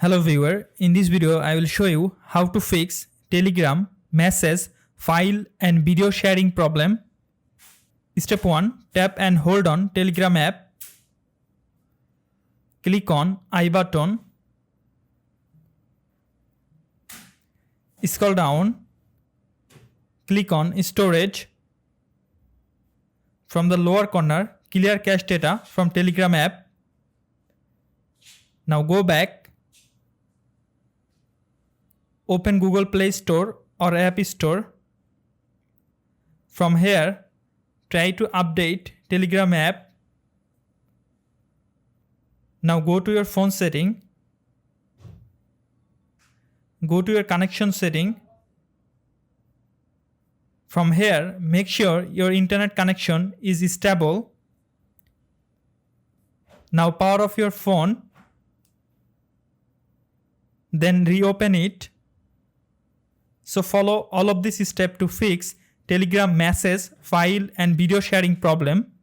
Hello viewer, in this video I will show you how to fix Telegram message, file and video sharing problem. Step 1. Tap and hold on Telegram app. Click on I button. Scroll down. Click on storage. From the lower corner, clear cache data from Telegram app. Now go back. Open Google Play Store or App Store. From here, try to update Telegram app. Now go to your phone setting. Go to your connection setting. From here, make sure your internet connection is stable. Now power off your phone. Then reopen it. So follow all of this step to fix Telegram message, file and video sharing problem.